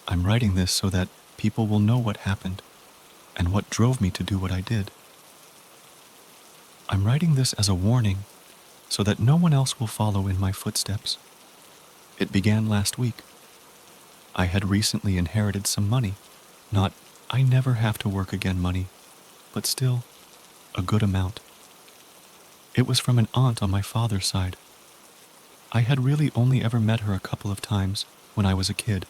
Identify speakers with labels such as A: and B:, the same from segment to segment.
A: I'm writing this so that people will know what happened and what drove me to do what I did. I'm writing this as a warning so that no one else will follow in my footsteps. It began last week. I had recently inherited some money, not I never have to work again money, but still a good amount. It was from an aunt on my father's side. I had really only ever met her a couple of times when I was a kid.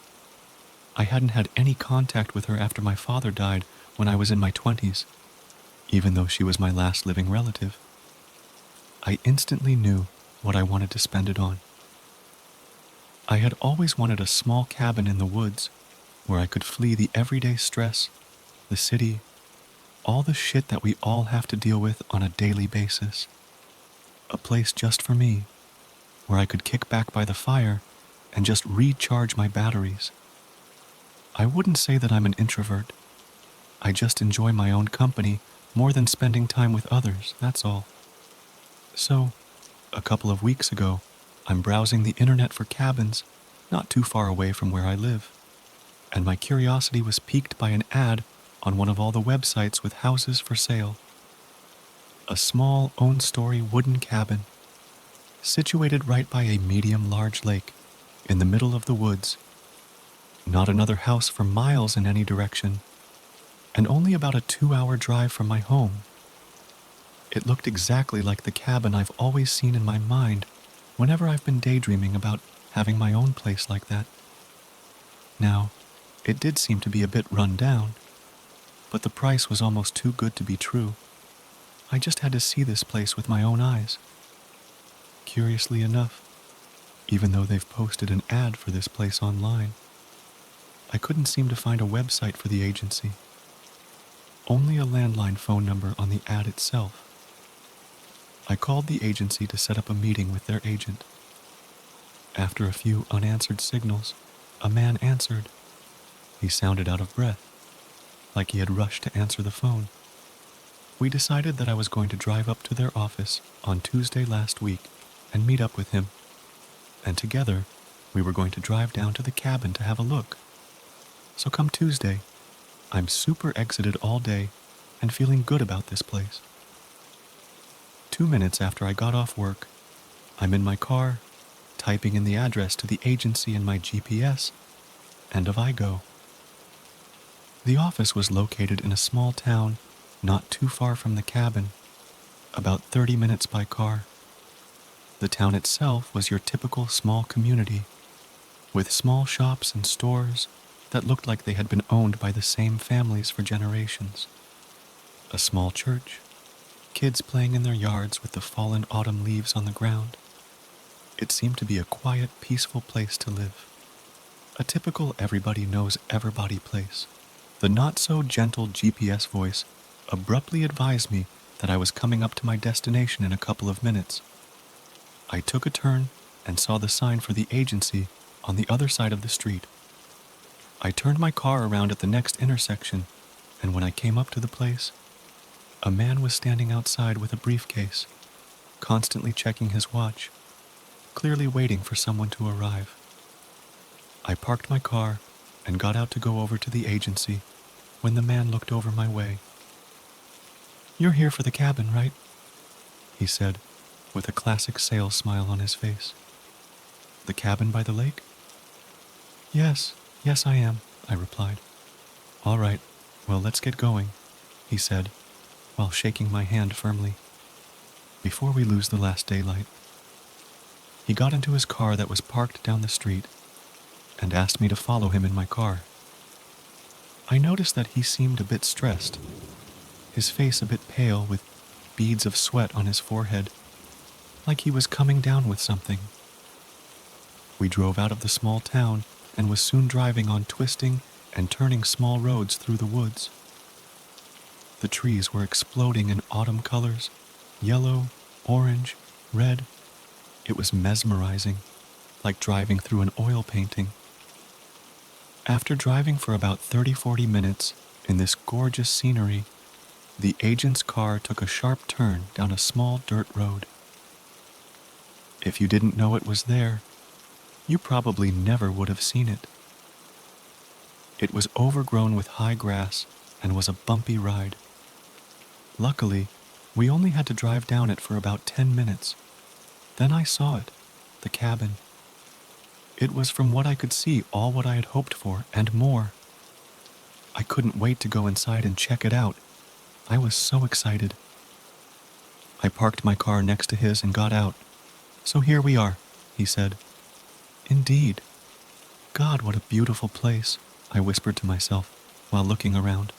A: I hadn't had any contact with her after my father died when I was in my 20s, even though she was my last living relative. I instantly knew what I wanted to spend it on. I had always wanted a small cabin in the woods where I could flee the everyday stress, the city, all the shit that we all have to deal with on a daily basis. A place just for me, where I could kick back by the fire and just recharge my batteries. I wouldn't say that I'm an introvert. I just enjoy my own company more than spending time with others, that's all. So, a couple of weeks ago, I'm browsing the internet for cabins not too far away from where I live, and my curiosity was piqued by an ad on one of all the websites with houses for sale. A small, own-story wooden cabin, situated right by a medium-large lake, in the middle of the woods. Not another house for miles in any direction, and only about a 2-hour drive from my home. It looked exactly like the cabin I've always seen in my mind whenever I've been daydreaming about having my own place like that. Now, it did seem to be a bit run down, but the price was almost too good to be true. I just had to see this place with my own eyes. Curiously enough, even though they've posted an ad for this place online, I couldn't seem to find a website for the agency. Only a landline phone number on the ad itself. I called the agency to set up a meeting with their agent. After a few unanswered signals, a man answered. He sounded out of breath, like he had rushed to answer the phone. We decided that I was going to drive up to their office on Tuesday last week and meet up with him, and together we were going to drive down to the cabin to have a look. So come Tuesday, I'm super exited all day and feeling good about this place. 2 minutes after I got off work, I'm in my car, typing in the address to the agency in my GPS, and off I go. The office was located in a small town not too far from the cabin, about 30 minutes by car. The town itself was your typical small community, with small shops and stores that looked like they had been owned by the same families for generations. A small church, kids playing in their yards with the fallen autumn leaves on the ground. It seemed to be a quiet, peaceful place to live. A typical everybody knows everybody place. The not-so-gentle GPS voice abruptly advised me that I was coming up to my destination in a couple of minutes. I took a turn and saw the sign for the agency on the other side of the street. I turned my car around at the next intersection, and when I came up to the place, a man was standing outside with a briefcase, constantly checking his watch, clearly waiting for someone to arrive. I parked my car and got out to go over to the agency when the man looked over my way. "You're here for the cabin, right?" he said, with a classic sales smile on his face. "The cabin by the lake?" Yes, I am," I replied. "All right, well, let's get going," he said, while shaking my hand firmly, "before we lose the last daylight." He got into his car that was parked down the street and asked me to follow him in my car. I noticed that he seemed a bit stressed, his face a bit pale with beads of sweat on his forehead, like he was coming down with something. We drove out of the small town and was soon driving on twisting and turning small roads through the woods. The trees were exploding in autumn colors, yellow, orange, red. It was mesmerizing, like driving through an oil painting. After driving for about 30-40 minutes in this gorgeous scenery, the agent's car took a sharp turn down a small dirt road. If you didn't know it was there, you probably never would have seen it. It was overgrown with high grass and was a bumpy ride. Luckily, we only had to drive down it for about 10 minutes. Then I saw it, the cabin. It was, from what I could see, all what I had hoped for and more. I couldn't wait to go inside and check it out. I was so excited. I parked my car next to his and got out. "So here we are," he said. "Indeed. God, what a beautiful place," I whispered to myself while looking around.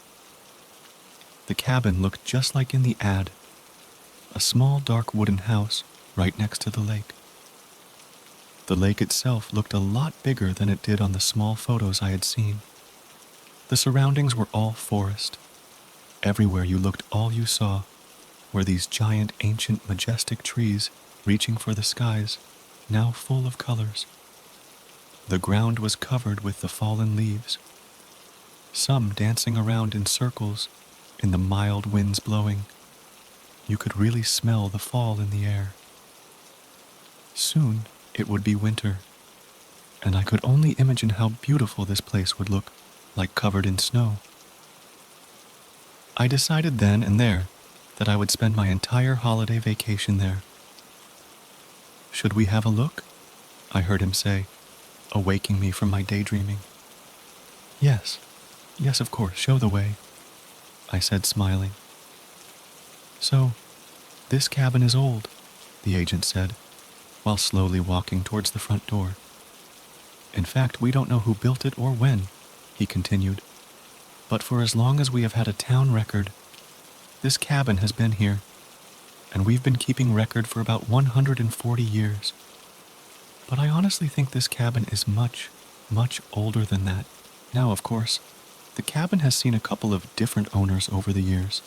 A: The cabin looked just like in the ad. A small dark wooden house right next to the lake. The lake itself looked a lot bigger than it did on the small photos I had seen. The surroundings were all forest. Everywhere you looked, all you saw were these giant, ancient, majestic trees reaching for the skies, now full of colors. The ground was covered with the fallen leaves, some dancing around in circles in the mild winds blowing. You could really smell the fall in the air. Soon it would be winter, and I could only imagine how beautiful this place would look, like covered in snow. I decided then and there that I would spend my entire holiday vacation there. "Should we have a look?" I heard him say, awaking me from my daydreaming. Yes, of course, show the way," I said, smiling. "So, this cabin is old," the agent said, while slowly walking towards the front door. "In fact, we don't know who built it or when," he continued, "but for as long as we have had a town record, this cabin has been here, and we've been keeping record for about 140 years. But I honestly think this cabin is much, much older than that. Now, of course, the cabin has seen a couple of different owners over the years,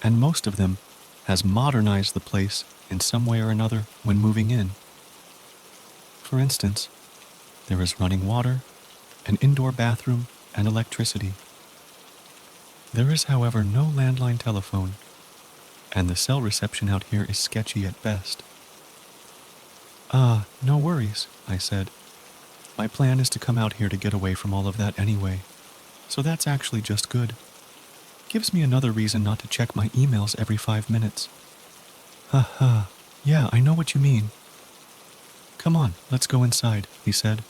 A: and most of them has modernized the place in some way or another when moving in. For instance, there is running water, an indoor bathroom, and electricity. There is, however, no landline telephone, and the cell reception out here is sketchy at best." "Ah, no worries," I said. "My plan is to come out here to get away from all of that anyway, so that's actually just good. Gives me another reason not to check my emails every 5 minutes. Ha ha, yeah, I know what you mean. Come on, let's go inside," he said.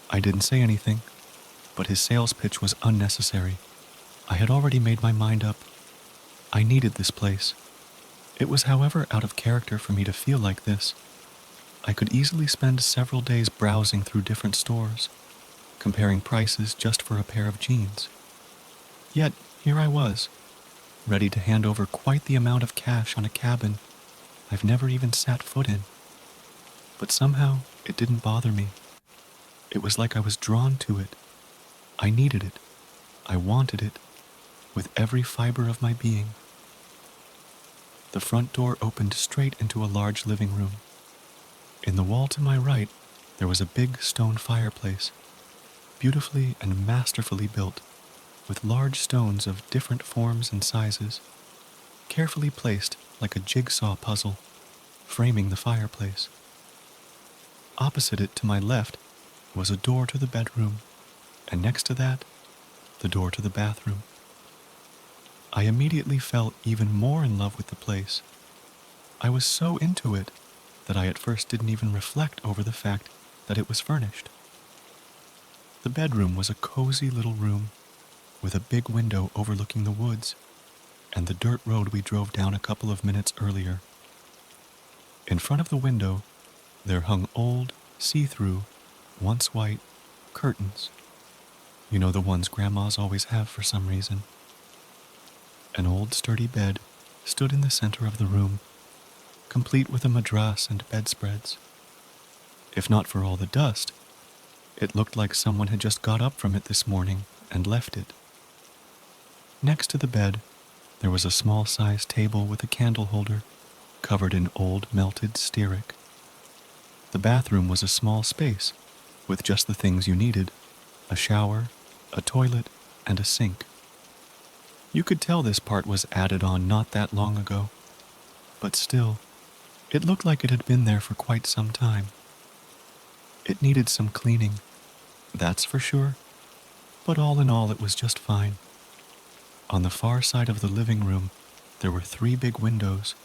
A: I didn't say anything, but his sales pitch was unnecessary. I had already made my mind up. I needed this place. It was, however, out of character for me to feel like this. I could easily spend several days browsing through different stores, comparing prices just for a pair of jeans. Yet, here I was, ready to hand over quite the amount of cash on a cabin I've never even sat foot in. But somehow, it didn't bother me. It was like I was drawn to it. I needed it. I wanted it, with every fiber of my being. The front door opened straight into a large living room. In the wall to my right, there was a big stone fireplace, beautifully and masterfully built, with large stones of different forms and sizes, carefully placed like a jigsaw puzzle, framing the fireplace. Opposite it to my left was a door to the bedroom, and next to that, the door to the bathroom. I immediately fell even more in love with the place. I was so into it that I at first didn't even reflect over the fact that it was furnished. The bedroom was a cozy little room with a big window overlooking the woods and the dirt road we drove down a couple of minutes earlier. In front of the window, there hung old, see-through, once white, curtains. You know, the ones grandmas always have for some reason. An old sturdy bed stood in the center of the room, complete with a madras and bedspreads. If not for all the dust, it looked like someone had just got up from it this morning and left it. Next to the bed, there was a small-sized table with a candle holder covered in old melted stearic. The bathroom was a small space with just the things you needed: a shower, a toilet, and a sink. You could tell this part was added on not that long ago, but still, it looked like it had been there for quite some time. It needed some cleaning, that's for sure, but all in all it was just fine. On the far side of the living room, there were 3 big windows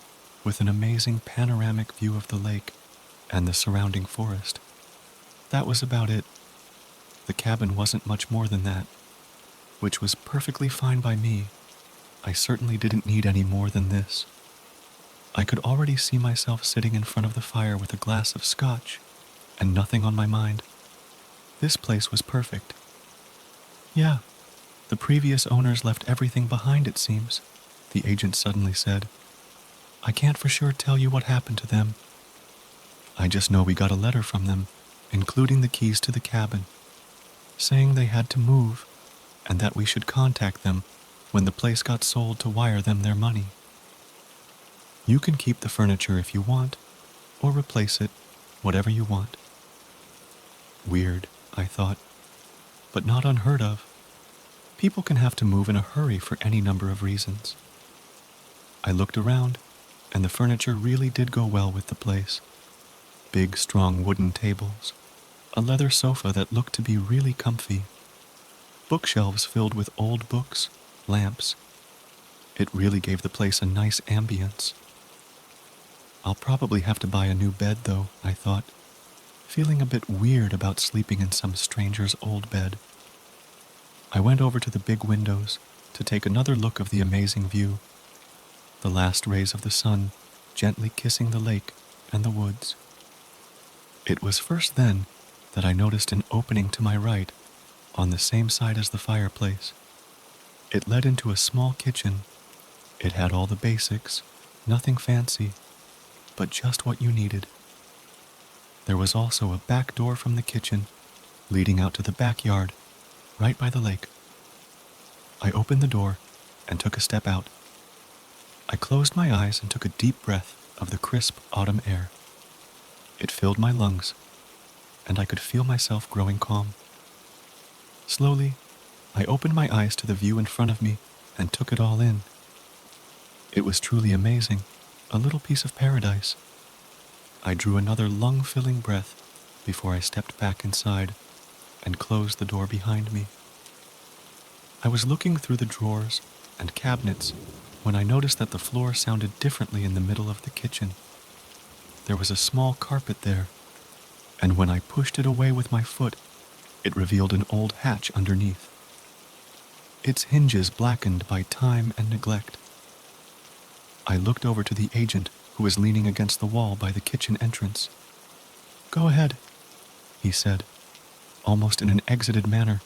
A: with an amazing panoramic view of the lake and the surrounding forest. That was about it. The cabin wasn't much more than that, which was perfectly fine by me. I certainly didn't need any more than this. I could already see myself sitting in front of the fire with a glass of scotch and nothing on my mind. This place was perfect. Yeah, the previous owners left everything behind, it seems, the agent suddenly said. I can't for sure tell you what happened to them. I just know we got a letter from them, including the keys to the cabin, saying they had to move and that we should contact them when the place got sold to wire them their money. You can keep the furniture if you want, or replace it, whatever you want. Weird, I thought, but not unheard of. People can have to move in a hurry for any number of reasons. I looked around, and the furniture really did go well with the place. Big, strong wooden tables, a leather sofa that looked to be really comfy, bookshelves filled with old books, lamps. It really gave the place a nice ambience. I'll probably have to buy a new bed, though, I thought, feeling a bit weird about sleeping in some stranger's old bed. I went over to the big windows to take another look of the amazing view, the last rays of the sun gently kissing the lake and the woods. It was first then that I noticed an opening to my right, on the same side as the fireplace. It led into a small kitchen. It had all the basics, nothing fancy, but just what you needed. There was also a back door from the kitchen, leading out to the backyard, right by the lake. I opened the door and took a step out. I closed my eyes and took a deep breath of the crisp autumn air. It filled my lungs, and I could feel myself growing calm. Slowly, I opened my eyes to the view in front of me and took it all in. It was truly amazing, a little piece of paradise. I drew another lung-filling breath before I stepped back inside and closed the door behind me. I was looking through the drawers and cabinets when I noticed that the floor sounded differently in the middle of the kitchen. There was a small carpet there, and when I pushed it away with my foot, it revealed an old hatch underneath, its hinges blackened by time and neglect. I looked over to the agent who was leaning against the wall by the kitchen entrance. Go ahead, he said, almost in an exited manner,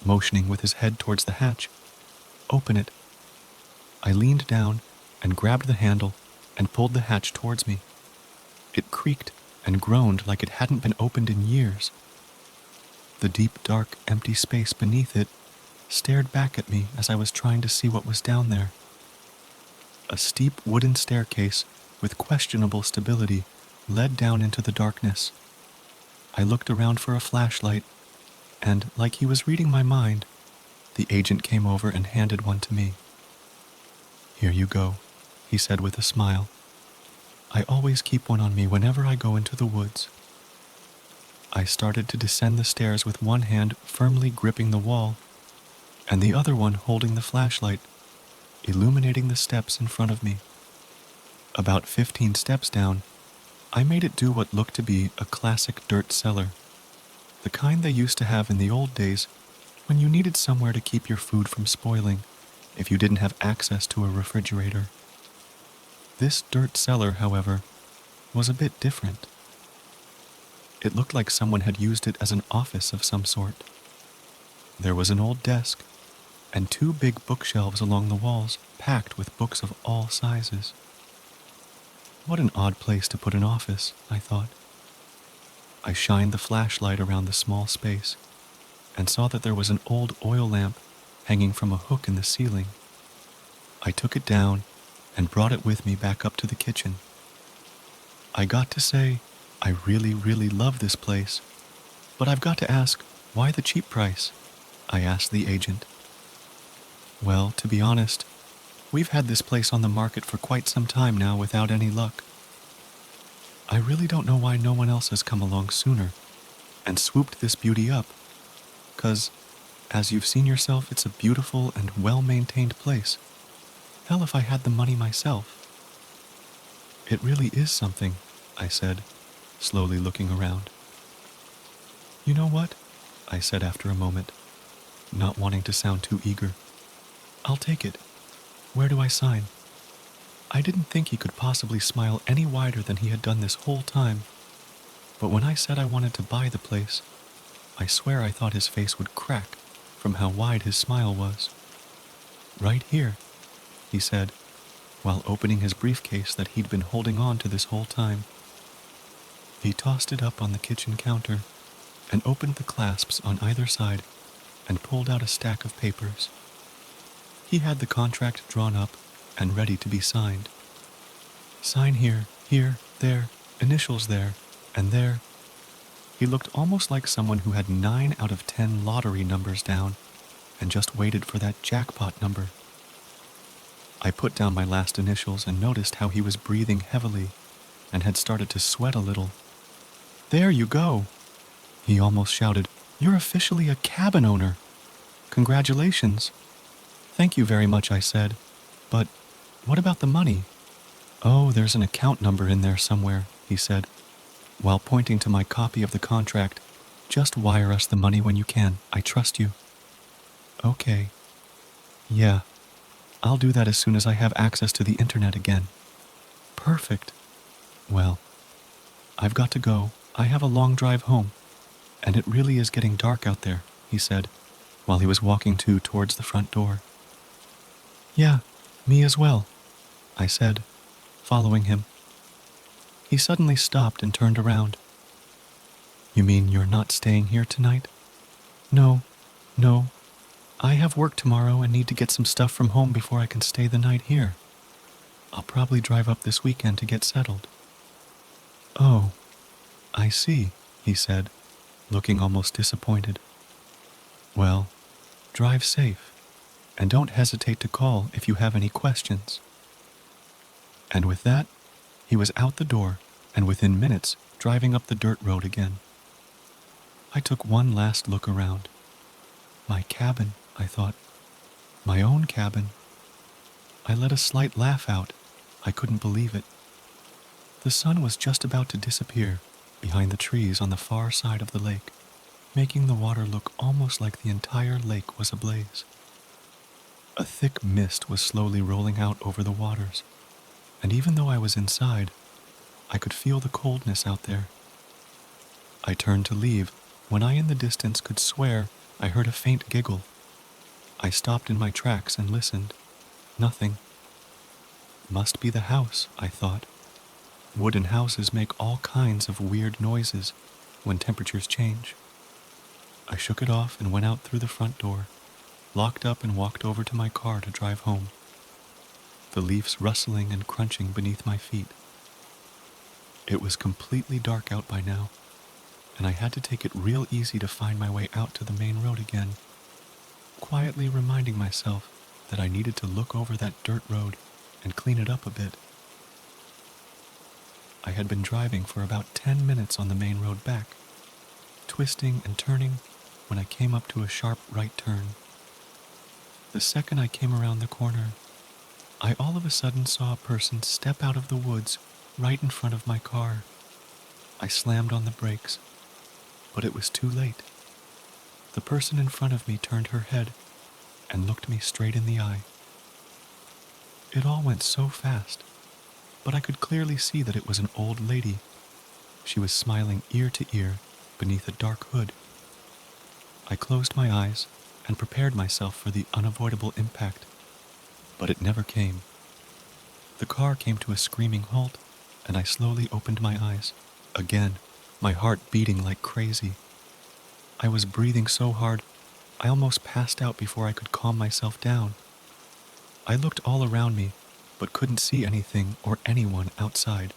A: motioning with his head towards the hatch. Open it. I leaned down and grabbed the handle and pulled the hatch towards me. It creaked and groaned like it hadn't been opened in years. The deep, dark, empty space beneath it stared back at me as I was trying to see what was down there. A steep wooden staircase with questionable stability led down into the darkness. I looked around for a flashlight, and, like he was reading my mind, the agent came over and handed one to me. Here you go, he said with a smile. I always keep one on me whenever I go into the woods. I started to descend the stairs with one hand firmly gripping the wall, and the other one holding the flashlight, illuminating the steps in front of me. About 15 steps down, I made it do what looked to be a classic dirt cellar, the kind they used to have in the old days when you needed somewhere to keep your food from spoiling if you didn't have access to a refrigerator. This dirt cellar, however, was a bit different. It looked like someone had used it as an office of some sort. There was an old desk and 2 big bookshelves along the walls packed with books of all sizes. What an odd place to put an office, I thought. I shined the flashlight around the small space and saw that there was an old oil lamp hanging from a hook in the ceiling. I took it down and brought it with me back up to the kitchen. I got to say, I really, really love this place, but I've got to ask, why the cheap price? I asked the agent. Well, to be honest, we've had this place on the market for quite some time now without any luck. I really don't know why no one else has come along sooner and swooped this beauty up, 'cause As you've seen yourself, it's a beautiful and well-maintained place. Hell, if I had the money myself. It really is something, I said, slowly looking around. You know what? I said after a moment, not wanting to sound too eager. I'll take it. Where do I sign? I didn't think he could possibly smile any wider than he had done this whole time, but when I said I wanted to buy the place, I swear I thought his face would crack from how wide his smile was. Right here, he said, while opening his briefcase that he'd been holding on to this whole time. He tossed it up on the kitchen counter and opened the clasps on either side and pulled out a stack of papers. He had the contract drawn up and ready to be signed. Sign here, here, there, initials there, and there. He looked almost like someone who had 9 out of 10 lottery numbers down and just waited for that jackpot number. I put down my last initials and noticed how he was breathing heavily and had started to sweat a little. There you go, he almost shouted. You're officially a cabin owner. Congratulations. Thank you very much, I said. But what about the money? Oh, there's an account number in there somewhere, he said, while pointing to my copy of the contract. Just wire us the money when you can. I trust you. Okay. Yeah, I'll do that as soon as I have access to the internet again. Perfect. Well, I've got to go. I have a long drive home, and it really is getting dark out there, he said, while he was walking towards the front door. Yeah, me as well, I said, following him. He suddenly stopped and turned around. You mean you're not staying here tonight? No. I have work tomorrow and need to get some stuff from home before I can stay the night here. I'll probably drive up this weekend to get settled. Oh, I see, he said, looking almost disappointed. Well, drive safe, and don't hesitate to call if you have any questions. And with that, he was out the door and within minutes driving up the dirt road again. I took one last look around. My cabin, I thought. My own cabin. I let a slight laugh out. I couldn't believe it. The sun was just about to disappear behind the trees on the far side of the lake, making the water look almost like the entire lake was ablaze. A thick mist was slowly rolling out over the waters, and even though I was inside, I could feel the coldness out there. I turned to leave when I in the distance could swear I heard a faint giggle. I stopped in my tracks and listened. Nothing. Must be the house, I thought. Wooden houses make all kinds of weird noises when temperatures change. I shook it off and went out through the front door, locked up and walked over to my car to drive home, the leaves rustling and crunching beneath my feet. It was completely dark out by now, and I had to take it real easy to find my way out to the main road again, quietly reminding myself that I needed to look over that dirt road and clean it up a bit. I had been driving for about 10 minutes on the main road back, twisting and turning when I came up to a sharp right turn. The second I came around the corner, I all of a sudden saw a person step out of the woods right in front of my car. I slammed on the brakes, but it was too late. The person in front of me turned her head and looked me straight in the eye. It all went so fast, but I could clearly see that it was an old lady. She was smiling ear to ear beneath a dark hood. I closed my eyes and prepared myself for the unavoidable impact, but it never came. The car came to a screaming halt, and I slowly opened my eyes. Again, my heart beating like crazy. I was breathing so hard, I almost passed out before I could calm myself down. I looked all around me, but couldn't see anything or anyone outside.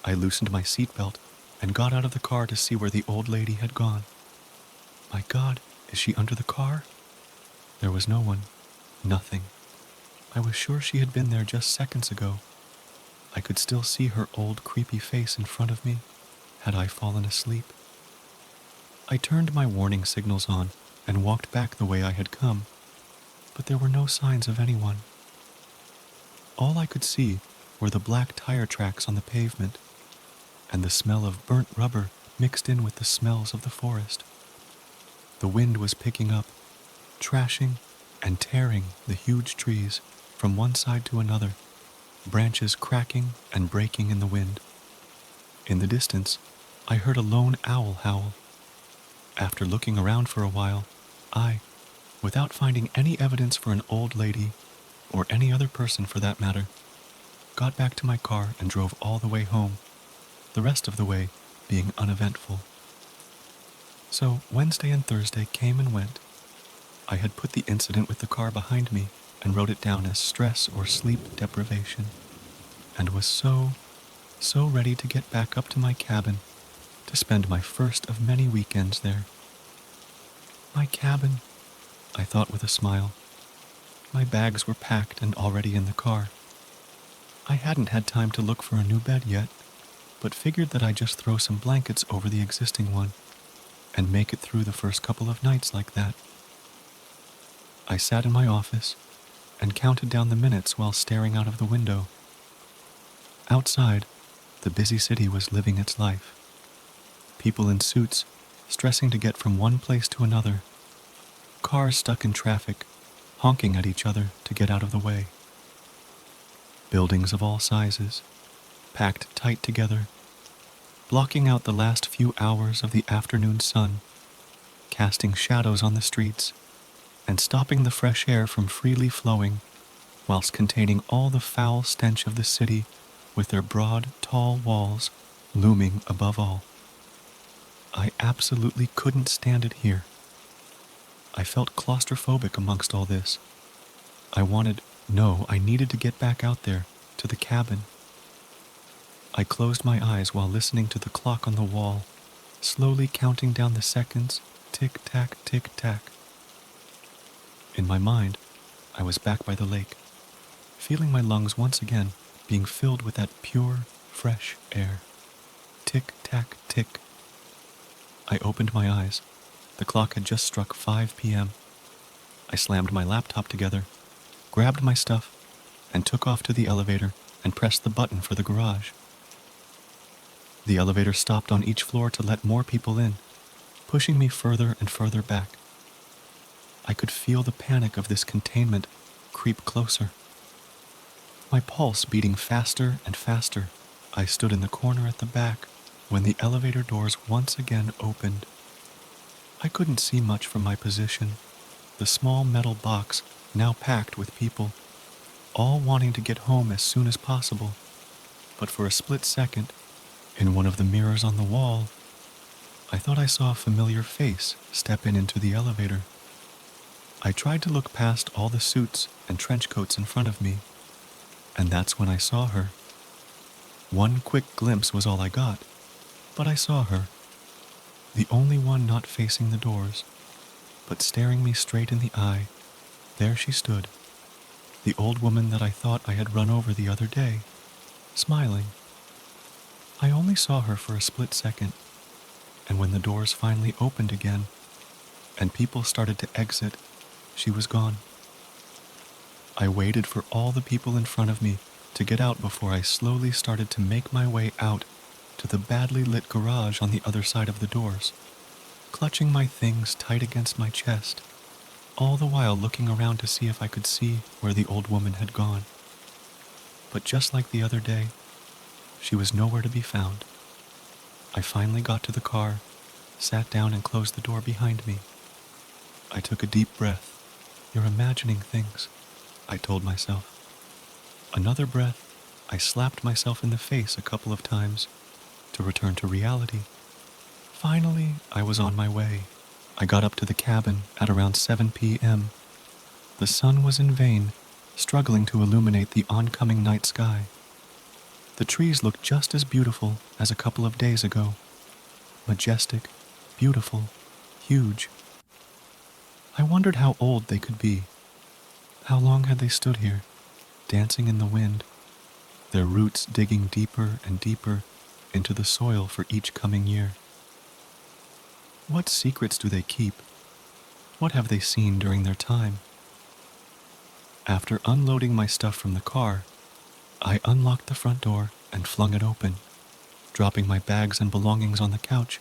A: I loosened my seatbelt and got out of the car to see where the old lady had gone. My God, is she under the car? There was no one. Nothing. I was sure she had been there just seconds ago. I could still see her old, creepy face in front of me. Had I fallen asleep? I turned my warning signals on and walked back the way I had come, but there were no signs of anyone. All I could see were the black tire tracks on the pavement, and the smell of burnt rubber mixed in with the smells of the forest. The wind was picking up, trashing and tearing the huge trees from one side to another, branches cracking and breaking in the wind. In the distance, I heard a lone owl howl. After looking around for a while, I, without finding any evidence for an old lady, or any other person for that matter, got back to my car and drove all the way home, the rest of the way being uneventful. So Wednesday and Thursday came and went. I had put the incident with the car behind me and wrote it down as stress or sleep deprivation, and was so ready to get back up to my cabin to spend my first of many weekends there. My cabin, I thought with a smile. My bags were packed and already in the car. I hadn't had time to look for a new bed yet, but figured that I'd just throw some blankets over the existing one and make it through the first couple of nights like that. I sat in my office and counted down the minutes while staring out of the window. Outside, the busy city was living its life. People in suits, stressing to get from one place to another. Cars stuck in traffic, honking at each other to get out of the way. Buildings of all sizes, packed tight together, blocking out the last few hours of the afternoon sun, casting shadows on the streets, and stopping the fresh air from freely flowing, whilst containing all the foul stench of the city with their broad, tall walls looming above all. I absolutely couldn't stand it here. I felt claustrophobic amongst all this. I needed to get back out there, to the cabin. I closed my eyes while listening to the clock on the wall, slowly counting down the seconds, tick-tack, tick-tack. In my mind, I was back by the lake, feeling my lungs once again being filled with that pure, fresh air. Tick-tack, tick. I opened my eyes. The clock had just struck 5 p.m. I slammed my laptop together, grabbed my stuff, and took off to the elevator and pressed the button for the garage. The elevator stopped on each floor to let more people in, pushing me further and further back. I could feel the panic of this containment creep closer. My pulse beating faster and faster, I stood in the corner at the back when the elevator doors once again opened. I couldn't see much from my position, the small metal box now packed with people, all wanting to get home as soon as possible. But for a split second, in one of the mirrors on the wall, I thought I saw a familiar face step into the elevator. I tried to look past all the suits and trench coats in front of me, and that's when I saw her. One quick glimpse was all I got, but I saw her, the only one not facing the doors, but staring me straight in the eye. There she stood, the old woman that I thought I had run over the other day, smiling. I only saw her for a split second, and when the doors finally opened again, and people started to exit, she was gone. I waited for all the people in front of me to get out before I slowly started to make my way out to the badly lit garage on the other side of the doors, clutching my things tight against my chest, all the while looking around to see if I could see where the old woman had gone. But just like the other day, she was nowhere to be found. I finally got to the car, sat down and closed the door behind me. I took a deep breath. You're imagining things, I told myself. Another breath, I slapped myself in the face a couple of times to return to reality. Finally, I was on my way. I got up to the cabin at around 7 p.m. The sun was in vain, struggling to illuminate the oncoming night sky. The trees looked just as beautiful as a couple of days ago. Majestic, beautiful, huge. I wondered how old they could be. How long had they stood here, dancing in the wind, their roots digging deeper and deeper into the soil for each coming year? What secrets do they keep? What have they seen during their time? After unloading my stuff from the car, I unlocked the front door and flung it open, dropping my bags and belongings on the couch,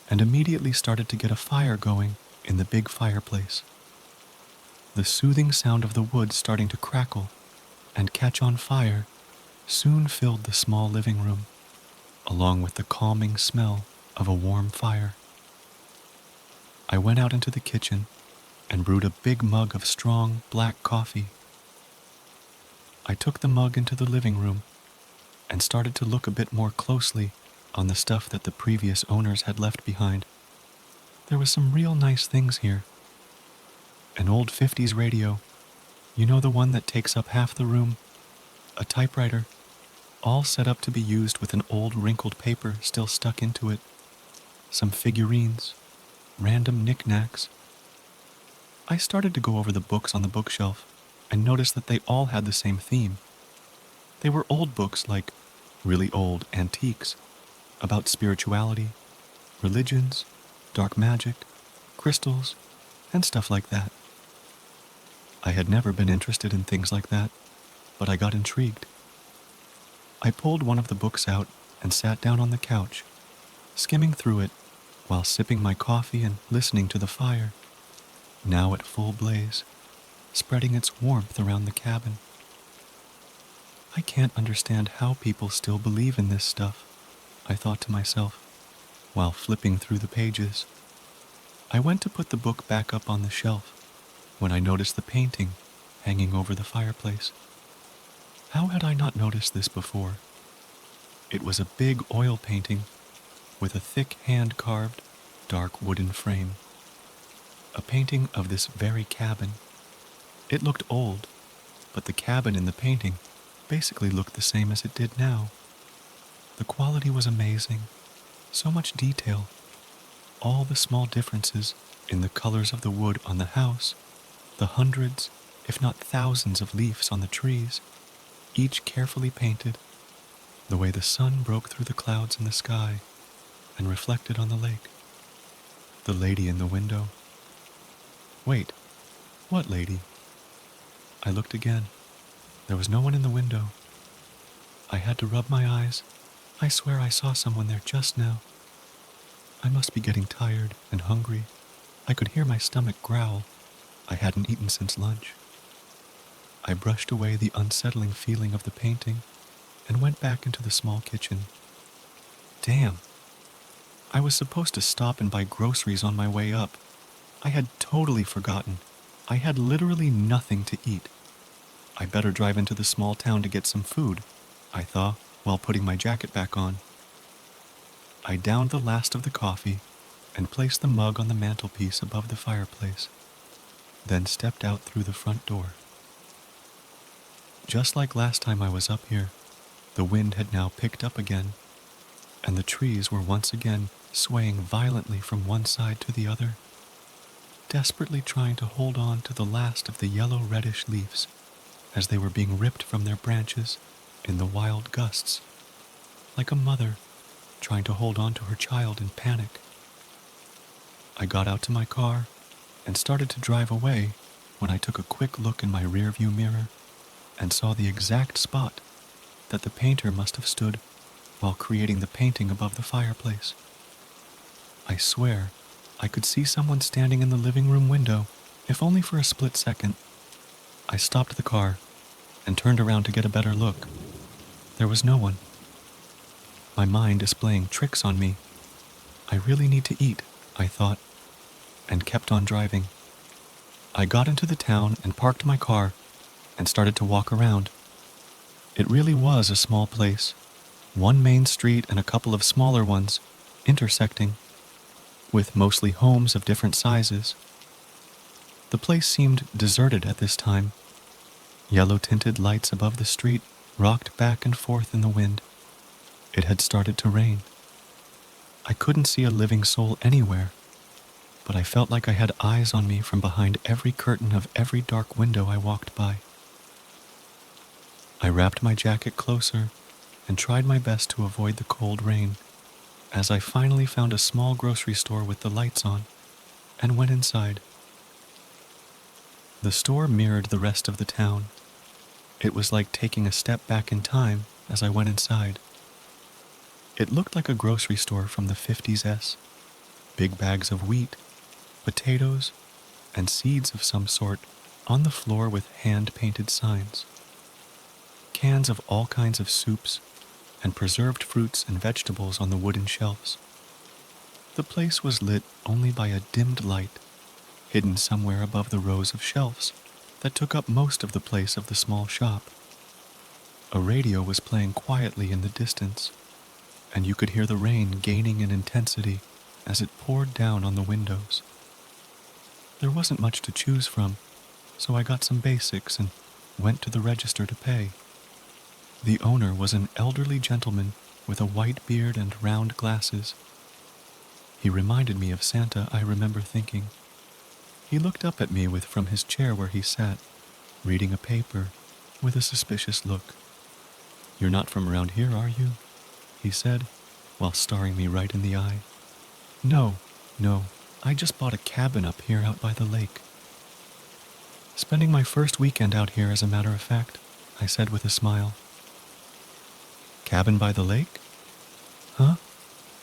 A: and immediately started to get a fire going in the big fireplace. The soothing sound of the wood starting to crackle and catch on fire soon filled the small living room, along with the calming smell of a warm fire. I went out into the kitchen and brewed a big mug of strong black coffee. I took the mug into the living room and started to look a bit more closely on the stuff that the previous owners had left behind. There was some real nice things here. An old 50s radio, you know, the one that takes up half the room, a typewriter, all set up to be used with an old wrinkled paper still stuck into it, some figurines, random knickknacks. I started to go over the books on the bookshelf and noticed that they all had the same theme. They were old books like really old antiques about spirituality, religions, dark magic, crystals, and stuff like that. I had never been interested in things like that, but I got intrigued. I pulled one of the books out and sat down on the couch, skimming through it while sipping my coffee and listening to the fire, now at full blaze, spreading its warmth around the cabin. I can't understand how people still believe in this stuff, I thought to myself, while flipping through the pages. I went to put the book back up on the shelf when I noticed the painting hanging over the fireplace. How had I not noticed this before? It was a big oil painting with a thick hand-carved, dark wooden frame. A painting of this very cabin. It looked old, but the cabin in the painting basically looked the same as it did now. The quality was amazing, so much detail, all the small differences in the colors of the wood on the house, the hundreds, if not thousands of leaves on the trees, each carefully painted, the way the sun broke through the clouds in the sky and reflected on the lake. The lady in the window. Wait, what lady? I looked again. There was no one in the window. I had to rub my eyes. I swear I saw someone there just now. I must be getting tired and hungry. I could hear my stomach growl. I hadn't eaten since lunch. I brushed away the unsettling feeling of the painting and went back into the small kitchen. Damn. I was supposed to stop and buy groceries on my way up. I had totally forgotten. I had literally nothing to eat. I better drive into the small town to get some food, I thought, while putting my jacket back on. I downed the last of the coffee and placed the mug on the mantelpiece above the fireplace, then stepped out through the front door. Just like last time I was up here, the wind had now picked up again, and the trees were once again swaying violently from one side to the other, desperately trying to hold on to the last of the yellow-reddish leaves as they were being ripped from their branches in the wild gusts, like a mother trying to hold on to her child in panic. I got out to my car and started to drive away when I took a quick look in my rearview mirror and saw the exact spot that the painter must have stood while creating the painting above the fireplace. I swear I could see someone standing in the living room window, if only for a split second. I stopped the car and turned around to get a better look. There was no one. My mind is playing tricks on me. I really need to eat, I thought, and kept on driving. I got into the town and parked my car and started to walk around. It really was a small place, one main street and a couple of smaller ones intersecting, with mostly homes of different sizes. The place seemed deserted at this time. Yellow-tinted lights above the street rocked back and forth in the wind. It had started to rain. I couldn't see a living soul anywhere, but I felt like I had eyes on me from behind every curtain of every dark window I walked by. I wrapped my jacket closer and tried my best to avoid the cold rain, as I finally found a small grocery store with the lights on and went inside The store mirrored the rest of the town. It was like taking a step back in time as I went inside. It looked like a grocery store from the 50s. Big bags of wheat, potatoes, and seeds of some sort on the floor with hand-painted signs. Cans of all kinds of soups and preserved fruits and vegetables on the wooden shelves. The place was lit only by a dimmed light, hidden somewhere above the rows of shelves that took up most of the place of the small shop. A radio was playing quietly in the distance, and you could hear the rain gaining in intensity as it poured down on the windows. There wasn't much to choose from, so I got some basics and went to the register to pay. The owner was an elderly gentleman with a white beard and round glasses. He reminded me of Santa, I remember thinking. He looked up at me from his chair where he sat, reading a paper, with a suspicious look. "You're not from around here, are you?" he said, while staring me right in the eye. No, I just bought a cabin up here out by the lake." "Spending my first weekend out here, as a matter of fact," I said with a smile. "Cabin by the lake?" "Huh?"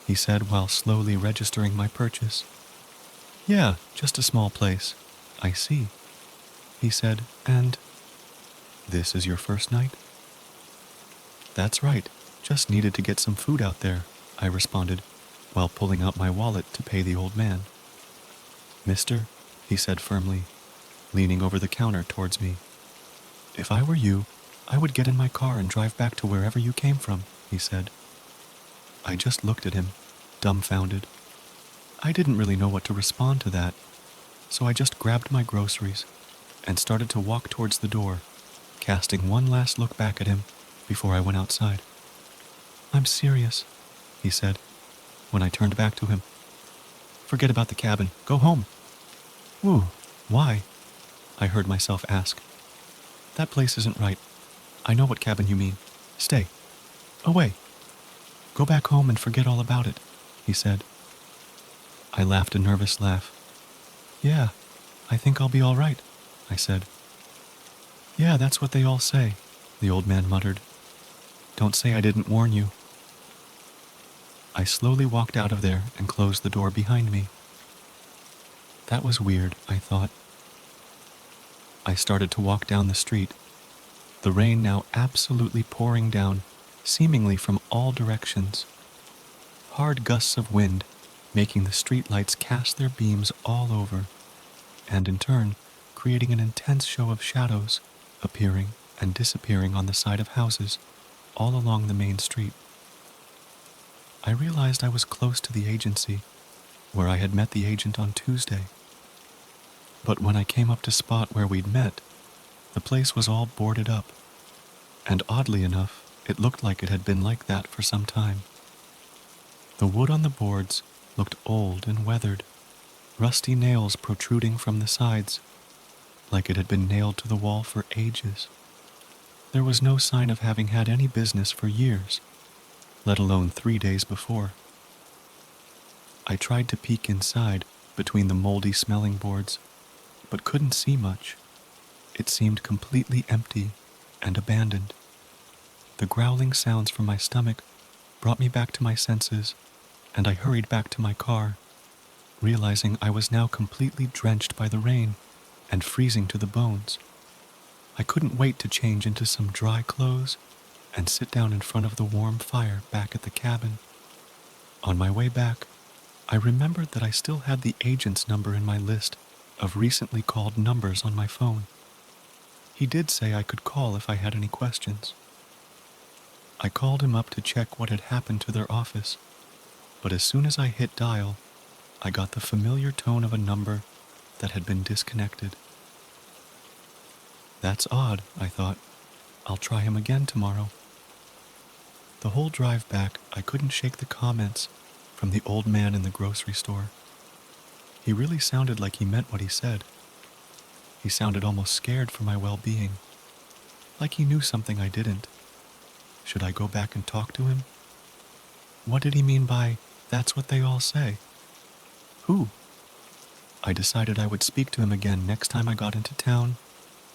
A: he said while slowly registering my purchase. "Yeah, just a small place." "I see," he said, "and this is your first night?" "That's right, just needed to get some food out there," I responded, while pulling out my wallet to pay the old man. "Mister," he said firmly, leaning over the counter towards me, "if I were you, I would get in my car and drive back to wherever you came from," he said. I just looked at him, dumbfounded. I didn't really know what to respond to that, so I just grabbed my groceries and started to walk towards the door, casting one last look back at him before I went outside. "I'm serious," he said, when I turned back to him. "Forget about the cabin. Go home." "Whew, why?" I heard myself ask. "That place isn't right. I know what cabin you mean. Stay. Away. Go back home and forget all about it," he said. I laughed a nervous laugh. "Yeah, I think I'll be all right," I said. "Yeah, that's what they all say," the old man muttered. "Don't say I didn't warn you." I slowly walked out of there and closed the door behind me. That was weird, I thought. I started to walk down the street, the rain now absolutely pouring down, seemingly from all directions. Hard gusts of wind, making the street lights cast their beams all over, and in turn, creating an intense show of shadows, appearing and disappearing on the side of houses, all along the main street. I realized I was close to the agency, where I had met the agent on Tuesday. But when I came up to spot where we'd met, the place was all boarded up, and oddly enough, it looked like it had been like that for some time. The wood on the boards looked old and weathered, rusty nails protruding from the sides, like it had been nailed to the wall for ages. There was no sign of having had any business for years, let alone 3 days before. I tried to peek inside between the moldy smelling boards, but couldn't see much. It seemed completely empty and abandoned. The growling sounds from my stomach brought me back to my senses, and I hurried back to my car, realizing I was now completely drenched by the rain and freezing to the bones. I couldn't wait to change into some dry clothes and sit down in front of the warm fire back at the cabin. On my way back, I remembered that I still had the agent's number in my list of recently called numbers on my phone. He did say I could call if I had any questions. I called him up to check what had happened to their office, but as soon as I hit dial, I got the familiar tone of a number that had been disconnected. That's odd, I thought. I'll try him again tomorrow. The whole drive back, I couldn't shake the comments from the old man in the grocery store. He really sounded like he meant what he said. He sounded almost scared for my well-being, like he knew something I didn't. Should I go back and talk to him? What did he mean by, "that's what they all say"? Who? I decided I would speak to him again next time I got into town,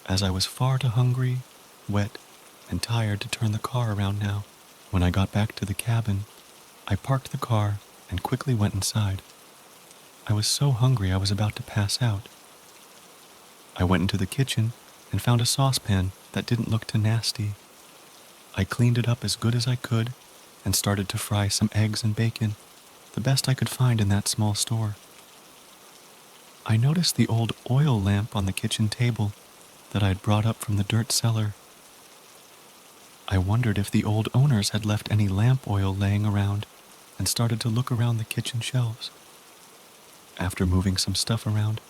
A: as I was far too hungry, wet, and tired to turn the car around now. When I got back to the cabin, I parked the car and quickly went inside. I was so hungry I was about to pass out. I went into the kitchen and found a saucepan that didn't look too nasty. I cleaned it up as good as I could and started to fry some eggs and bacon, the best I could find in that small store. I noticed the old oil lamp on the kitchen table that I had brought up from the dirt cellar. I wondered if the old owners had left any lamp oil laying around and started to look around the kitchen shelves. After moving some stuff around,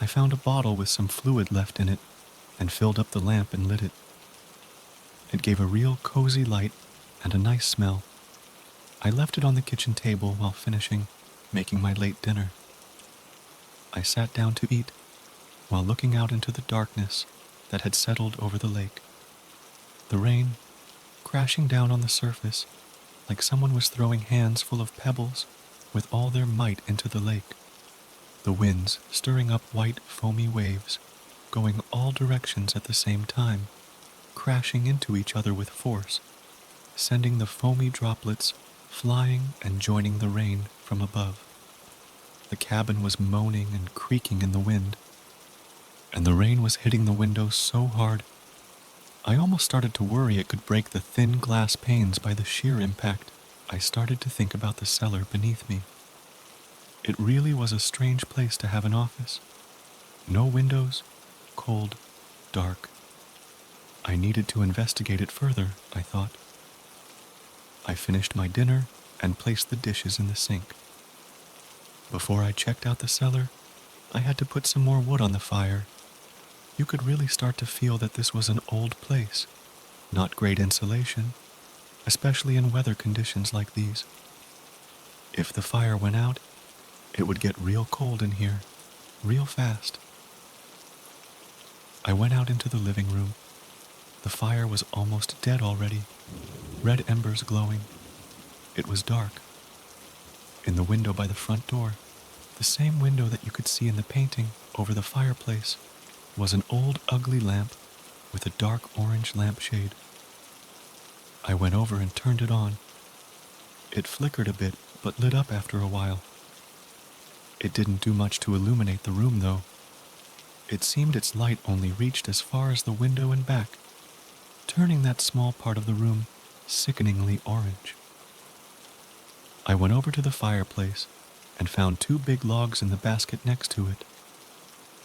A: I found a bottle with some fluid left in it and filled up the lamp and lit it. It gave a real cozy light and a nice smell. I left it on the kitchen table while finishing making my late dinner. I sat down to eat while looking out into the darkness that had settled over the lake. The rain, crashing down on the surface like someone was throwing hands full of pebbles with all their might into the lake. The winds stirring up white, foamy waves, going all directions at the same time, crashing into each other with force, sending the foamy droplets flying and joining the rain from above. The cabin was moaning and creaking in the wind, and the rain was hitting the windows so hard, I almost started to worry it could break the thin glass panes by the sheer impact. I started to think about the cellar beneath me. It really was a strange place to have an office. No windows, cold, dark. I needed to investigate it further, I thought. I finished my dinner and placed the dishes in the sink. Before I checked out the cellar, I had to put some more wood on the fire. You could really start to feel that this was an old place, not great insulation, especially in weather conditions like these. If the fire went out, it would get real cold in here, real fast. I went out into the living room. The fire was almost dead already, red embers glowing. It was dark. In the window by the front door, the same window that you could see in the painting over the fireplace, was an old ugly lamp with a dark orange lampshade. I went over and turned it on. It flickered a bit, but lit up after a while. It didn't do much to illuminate the room, though. It seemed its light only reached as far as the window and back, turning that small part of the room sickeningly orange. I went over to the fireplace and found 2 big logs in the basket next to it.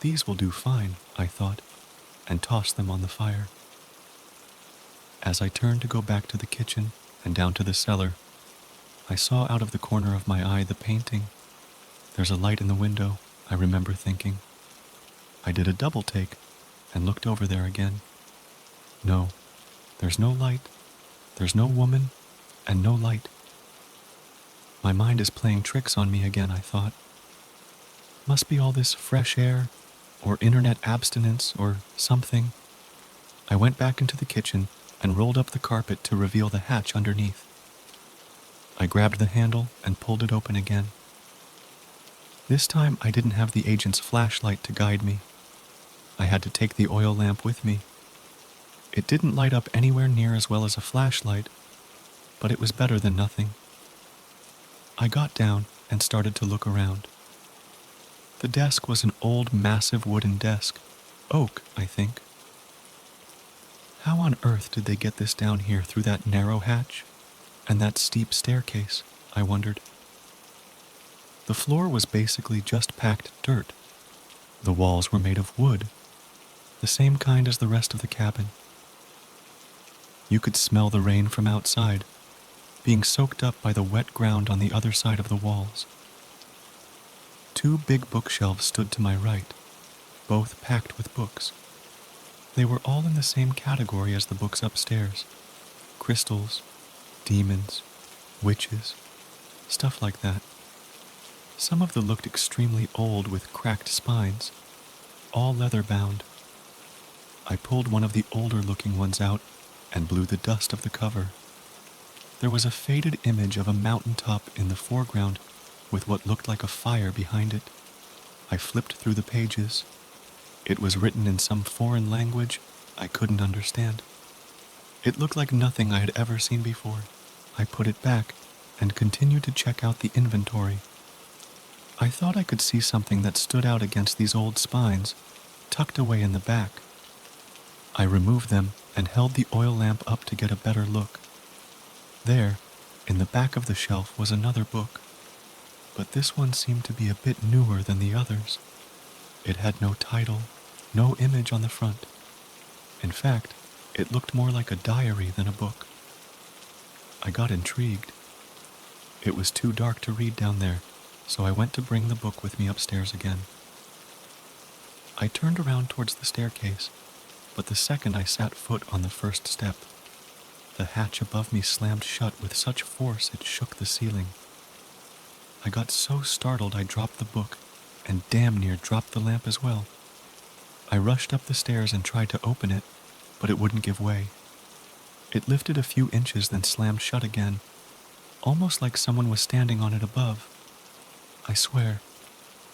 A: These will do fine, I thought, and tossed them on the fire. As I turned to go back to the kitchen and down to the cellar, I saw out of the corner of my eye the painting. There's a light in the window, I remember thinking. I did a double take and looked over there again. No, there's no light, there's no woman, and no light. My mind is playing tricks on me again, I thought. Must be all this fresh air, or internet abstinence, or something. I went back into the kitchen and rolled up the carpet to reveal the hatch underneath. I grabbed the handle and pulled it open again. This time I didn't have the agent's flashlight to guide me. I had to take the oil lamp with me. It didn't light up anywhere near as well as a flashlight, but it was better than nothing. I got down and started to look around. The desk was an old, massive wooden desk. Oak, I think. How on earth did they get this down here through that narrow hatch and that steep staircase, I wondered. The floor was basically just packed dirt. The walls were made of wood, the same kind as the rest of the cabin. You could smell the rain from outside, being soaked up by the wet ground on the other side of the walls. 2 big bookshelves stood to my right, both packed with books. They were all in the same category as the books upstairs. Crystals, demons, witches, stuff like that. Some of them looked extremely old with cracked spines, all leather-bound. I pulled one of the older-looking ones out and blew the dust of the cover. There was a faded image of a mountaintop in the foreground with what looked like a fire behind it. I flipped through the pages. It was written in some foreign language I couldn't understand. It looked like nothing I had ever seen before. I put it back and continued to check out the inventory. I thought I could see something that stood out against these old spines, tucked away in the back. I removed them and held the oil lamp up to get a better look. There, in the back of the shelf, was another book, but this one seemed to be a bit newer than the others. It had no title, no image on the front. In fact, it looked more like a diary than a book. I got intrigued. It was too dark to read down there, so I went to bring the book with me upstairs again. I turned around towards the staircase, but the second I set foot on the first step, the hatch above me slammed shut with such force it shook the ceiling. I got so startled I dropped the book and damn near dropped the lamp as well. I rushed up the stairs and tried to open it, but it wouldn't give way. It lifted a few inches then slammed shut again, almost like someone was standing on it above. I swear,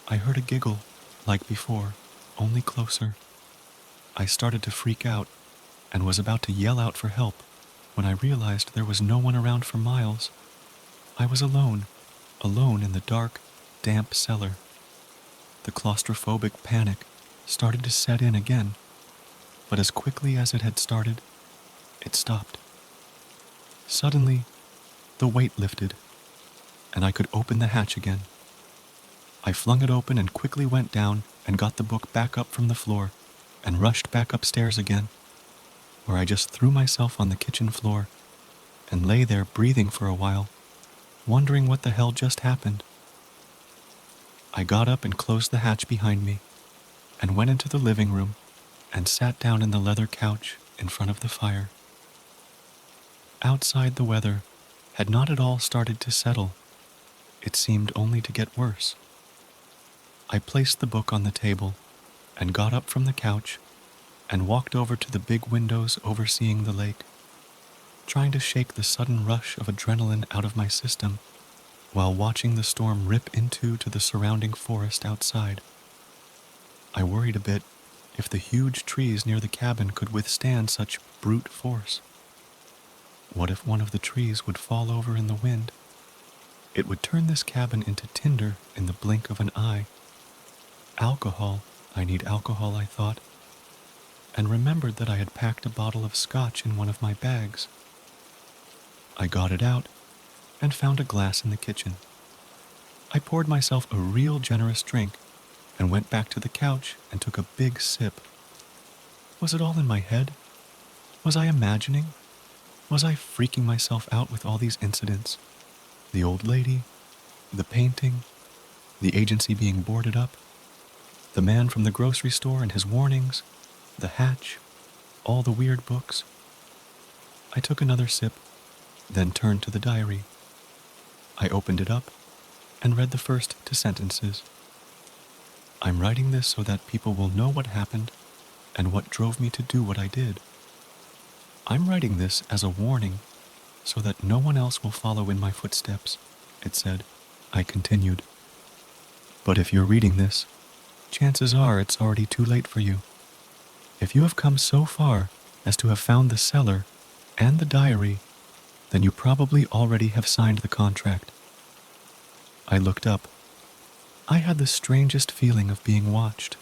A: I heard a giggle, like before, only closer. I started to freak out and was about to yell out for help when I realized there was no one around for miles. I was alone in the dark, damp cellar. The claustrophobic panic started to set in again, but as quickly as it had started, it stopped. Suddenly, the weight lifted, and I could open the hatch again. I flung it open and quickly went down and got the book back up from the floor and rushed back upstairs again, where I just threw myself on the kitchen floor and lay there breathing for a while, wondering what the hell just happened. I got up and closed the hatch behind me and went into the living room and sat down in the leather couch in front of the fire. Outside, the weather had not at all started to settle. It seemed only to get worse. I placed the book on the table and got up from the couch and walked over to the big windows overseeing the lake, trying to shake the sudden rush of adrenaline out of my system while watching the storm rip into the surrounding forest outside. I worried a bit if the huge trees near the cabin could withstand such brute force. What if one of the trees would fall over in the wind? It would turn this cabin into tinder in the blink of an eye. Alcohol, I need alcohol, I thought, and remembered that I had packed a bottle of scotch in one of my bags. I got it out and found a glass in the kitchen. I poured myself a real generous drink and went back to the couch and took a big sip. Was it all in my head? Was I imagining? Was I freaking myself out with all these incidents? The old lady, the painting, the agency being boarded up, the man from the grocery store and his warnings, the hatch, all the weird books. I took another sip, then turned to the diary. I opened it up and read the first 2 sentences. I'm writing this so that people will know what happened and what drove me to do what I did. I'm writing this as a warning so that no one else will follow in my footsteps, it said. I continued. But if you're reading this, chances are it's already too late for you. If you have come so far as to have found the cellar and the diary, then you probably already have signed the contract. I looked up. I had the strangest feeling of being watched.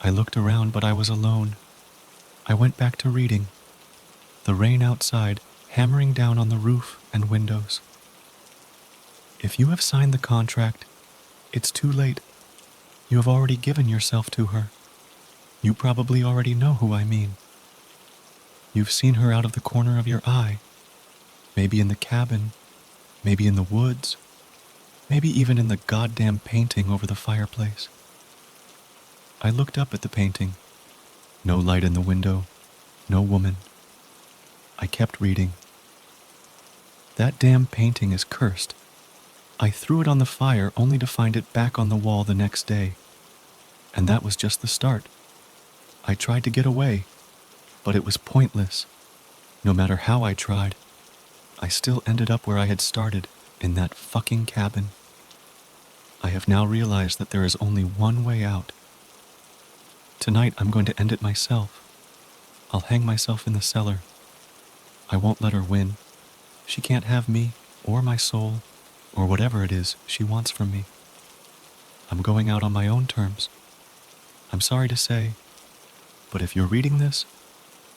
A: I looked around, but I was alone. I went back to reading, the rain outside hammering down on the roof and windows. If you have signed the contract, it's too late. You have already given yourself to her. You probably already know who I mean. You've seen her out of the corner of your eye, maybe in the cabin, maybe in the woods, maybe even in the goddamn painting over the fireplace. I looked up at the painting. No light in the window, no woman. I kept reading. That damn painting is cursed. I threw it on the fire only to find it back on the wall the next day. And that was just the start. I tried to get away, but it was pointless. No matter how I tried, I still ended up where I had started, in that fucking cabin. I have now realized that there is only one way out. Tonight I'm going to end it myself. I'll hang myself in the cellar. I won't let her win. She can't have me, or my soul, or whatever it is she wants from me. I'm going out on my own terms. I'm sorry to say, but if you're reading this,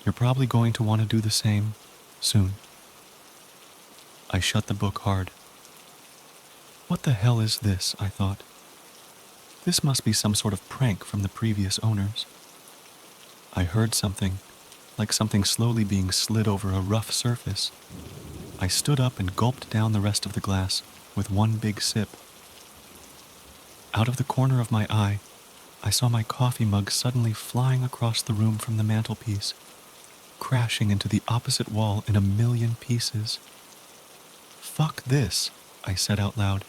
A: you're probably going to want to do the same soon. I shut the book hard. What the hell is this, I thought. This must be some sort of prank from the previous owners. I heard something, like something slowly being slid over a rough surface. I stood up and gulped down the rest of the glass with one big sip. Out of the corner of my eye, I saw my coffee mug suddenly flying across the room from the mantelpiece, crashing into the opposite wall in a million pieces. "Fuck this," I said out loud.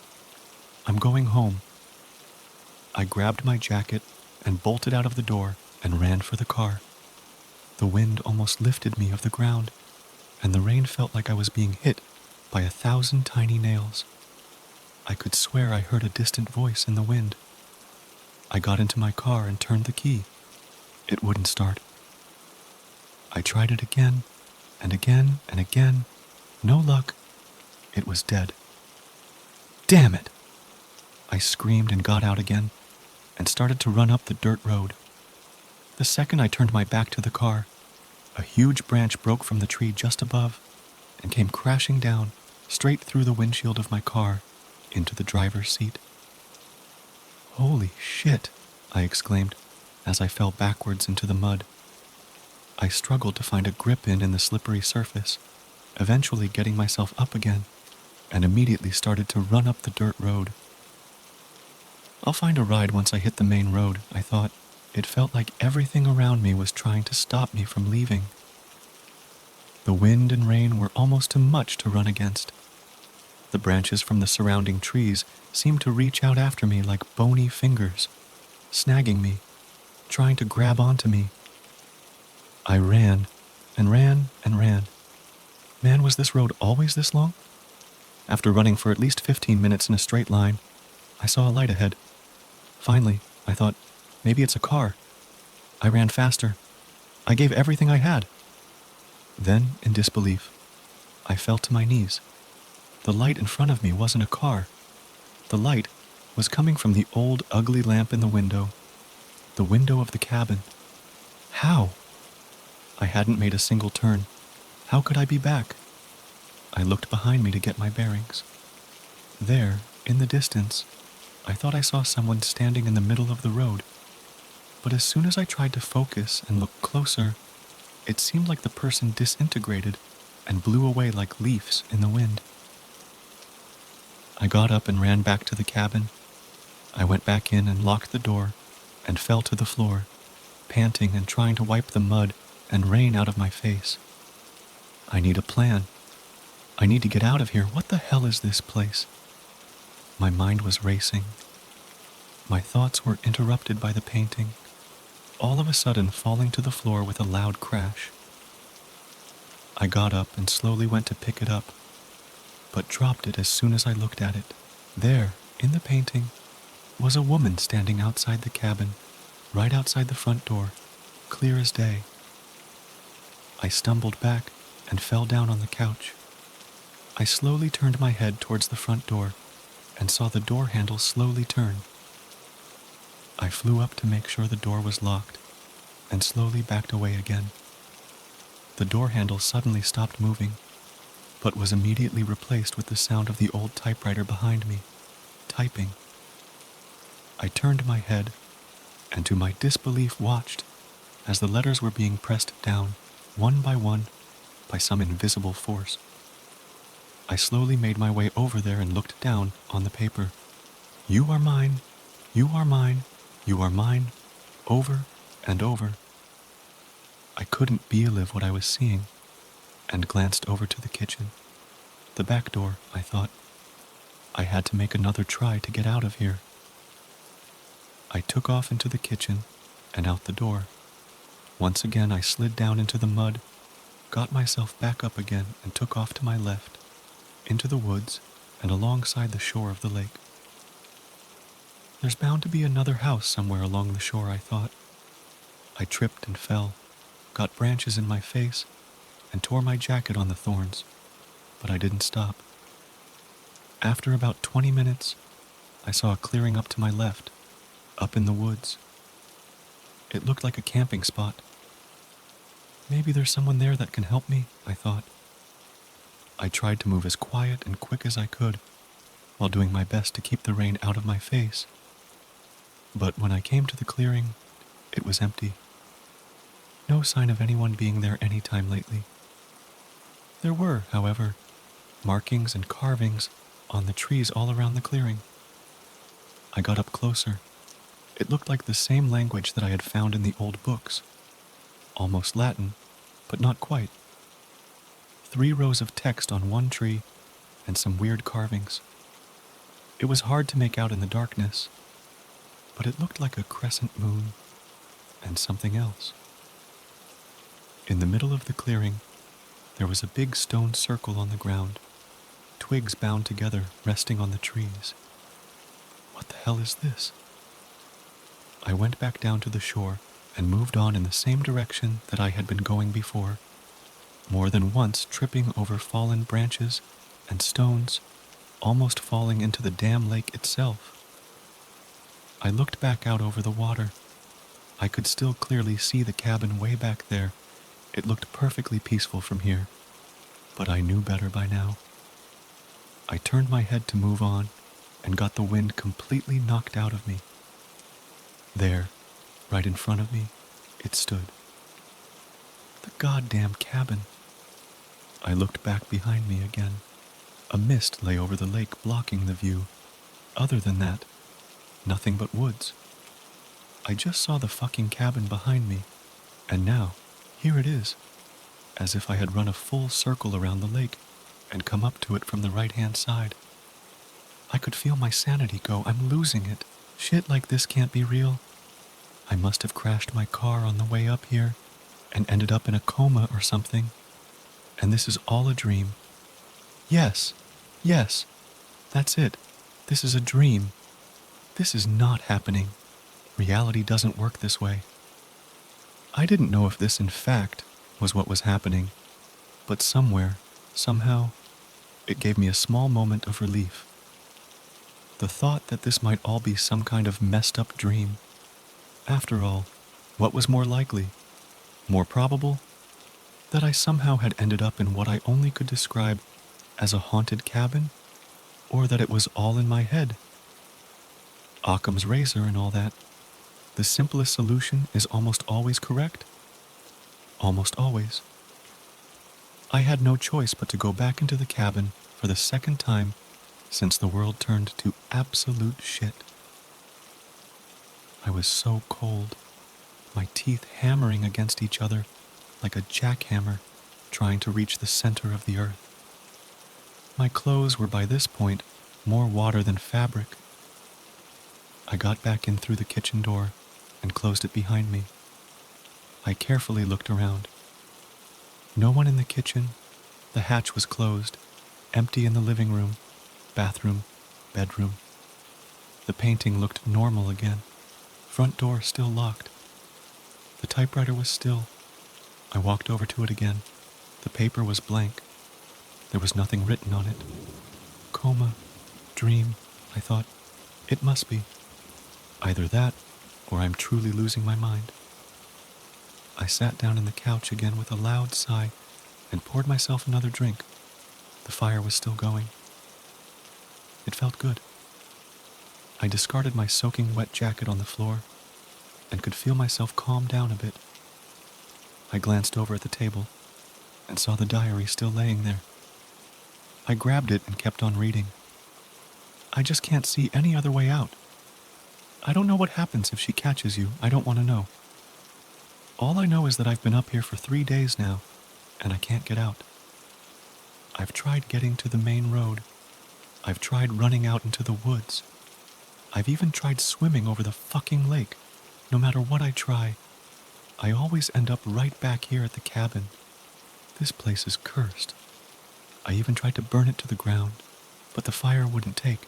A: "I'm going home." I grabbed my jacket and bolted out of the door and ran for the car. The wind almost lifted me off the ground, and the rain felt like I was being hit by 1,000 tiny nails. I could swear I heard a distant voice in the wind. I got into my car and turned the key. It wouldn't start. I tried it again, and again, and again. No luck. It was dead. Damn it! I screamed and got out again, and started to run up the dirt road. The second I turned my back to the car, a huge branch broke from the tree just above and came crashing down straight through the windshield of my car into the driver's seat. "Holy shit," I exclaimed as I fell backwards into the mud. I struggled to find a grip in the slippery surface, eventually getting myself up again, and immediately started to run up the dirt road. I'll find a ride once I hit the main road, I thought. It felt like everything around me was trying to stop me from leaving. The wind and rain were almost too much to run against. The branches from the surrounding trees seemed to reach out after me like bony fingers, snagging me, trying to grab onto me. I ran, and ran, and ran. Man, was this road always this long? After running for at least 15 minutes in a straight line, I saw a light ahead. Finally, I thought, maybe it's a car. I ran faster. I gave everything I had. Then, in disbelief, I fell to my knees. The light in front of me wasn't a car. The light was coming from the old, ugly lamp in the window of the cabin. How? I hadn't made a single turn. How could I be back? I looked behind me to get my bearings. There, in the distance, I thought I saw someone standing in the middle of the road. But as soon as I tried to focus and look closer, it seemed like the person disintegrated and blew away like leaves in the wind. I got up and ran back to the cabin. I went back in and locked the door and fell to the floor, panting and trying to wipe the mud and rain out of my face. I need a plan. I need to get out of here. What the hell is this place? My mind was racing. My thoughts were interrupted by the painting, all of a sudden falling to the floor with a loud crash. I got up and slowly went to pick it up, but dropped it as soon as I looked at it. There, in the painting, was a woman standing outside the cabin, right outside the front door, clear as day. I stumbled back and fell down on the couch. I slowly turned my head towards the front door and saw the door handle slowly turn. I flew up to make sure the door was locked and slowly backed away again. The door handle suddenly stopped moving, but was immediately replaced with the sound of the old typewriter behind me, typing. I turned my head and to my disbelief watched as the letters were being pressed down, one by some invisible force. I slowly made my way over there and looked down on the paper. "You are mine, you are mine, you are mine," over and over. I couldn't believe what I was seeing, and glanced over to the kitchen. The back door, I thought. I had to make another try to get out of here. I took off into the kitchen and out the door. Once again I slid down into the mud, got myself back up again and took off to my left, into the woods and alongside the shore of the lake. There's bound to be another house somewhere along the shore, I thought. I tripped and fell, got branches in my face, and tore my jacket on the thorns, but I didn't stop. After about 20 minutes, I saw a clearing up to my left, up in the woods. It looked like a camping spot. Maybe there's someone there that can help me, I thought. I tried to move as quiet and quick as I could, while doing my best to keep the rain out of my face. But when I came to the clearing, it was empty. No sign of anyone being there any time lately. There were, however, markings and carvings on the trees all around the clearing. I got up closer. It looked like the same language that I had found in the old books. Almost Latin, but not quite. 3 rows of text on one tree and some weird carvings. It was hard to make out in the darkness, but it looked like a crescent moon and something else. In the middle of the clearing, there was a big stone circle on the ground, twigs bound together resting on the trees. What the hell is this? I went back down to the shore and moved on in the same direction that I had been going before, more than once tripping over fallen branches and stones, almost falling into the damn lake itself. I looked back out over the water. I could still clearly see the cabin way back there. It looked perfectly peaceful from here, but I knew better by now. I turned my head to move on and got the wind completely knocked out of me. There, right in front of me, it stood. The goddamn cabin. I looked back behind me again. A mist lay over the lake, blocking the view. Other than that, nothing but woods. I just saw the fucking cabin behind me, and now, here it is, as if I had run a full circle around the lake and come up to it from the right-hand side. I could feel my sanity go. I'm losing it. Shit like this can't be real. I must have crashed my car on the way up here and ended up in a coma or something. And this is all a dream. Yes, that's it. This is a dream. This is not happening. Reality doesn't work this way. I didn't know if this in fact was what was happening, but somewhere, somehow, it gave me a small moment of relief. The thought that this might all be some kind of messed up dream. After all, what was more likely, more probable, that I somehow had ended up in what I only could describe as a haunted cabin, or that it was all in my head? Occam's razor and all that. The simplest solution is almost always correct. Almost always. I had no choice but to go back into the cabin for the second time since the world turned to absolute shit. I was so cold, my teeth hammering against each other like a jackhammer trying to reach the center of the earth. My clothes were by this point more water than fabric. I got back in through the kitchen door and closed it behind me. I carefully looked around. No one in the kitchen. The hatch was closed, empty in the living room, bathroom, bedroom. The painting looked normal again. Front door still locked. The typewriter was still. I walked over to it again. The paper was blank. There was nothing written on it. Coma, dream, I thought. It must be. Either that, or I'm truly losing my mind. I sat down on the couch again with a loud sigh and poured myself another drink. The fire was still going. It felt good. I discarded my soaking wet jacket on the floor and could feel myself calm down a bit. I glanced over at the table and saw the diary still laying there. I grabbed it and kept on reading. I just can't see any other way out. I don't know what happens if she catches you. I don't want to know. All I know is that I've been up here for 3 days now, and I can't get out. I've tried getting to the main road. I've tried running out into the woods. I've even tried swimming over the fucking lake. No matter what I try, I always end up right back here at the cabin. This place is cursed. I even tried to burn it to the ground, but the fire wouldn't take.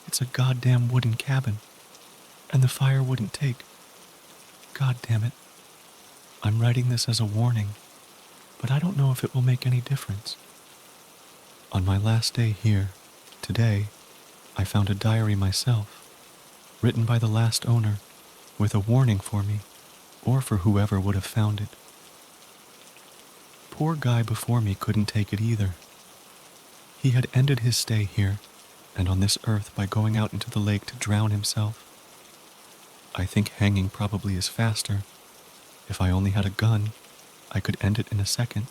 A: It's a goddamn wooden cabin, and the fire wouldn't take. God damn it. I'm writing this as a warning, but I don't know if it will make any difference. On my last day here, today, I found a diary myself, written by the last owner, with a warning for me, or for whoever would have found it. Poor guy before me couldn't take it either. He had ended his stay here and on this earth by going out into the lake to drown himself. I think hanging probably is faster. If I only had a gun, I could end it in a second.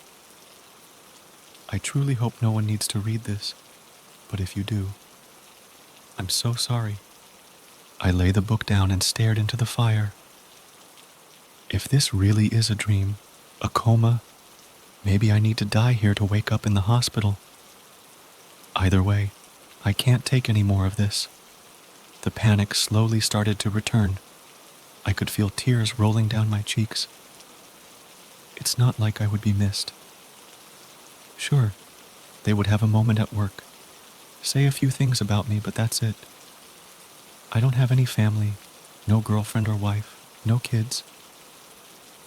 A: I truly hope no one needs to read this, but if you do, I'm so sorry. I lay the book down and stared into the fire. If this really is a dream, a coma, maybe I need to die here to wake up in the hospital. Either way, I can't take any more of this. The panic slowly started to return. I could feel tears rolling down my cheeks. It's not like I would be missed. Sure, they would have a moment at work, say a few things about me, but that's it. I don't have any family, no girlfriend or wife, no kids.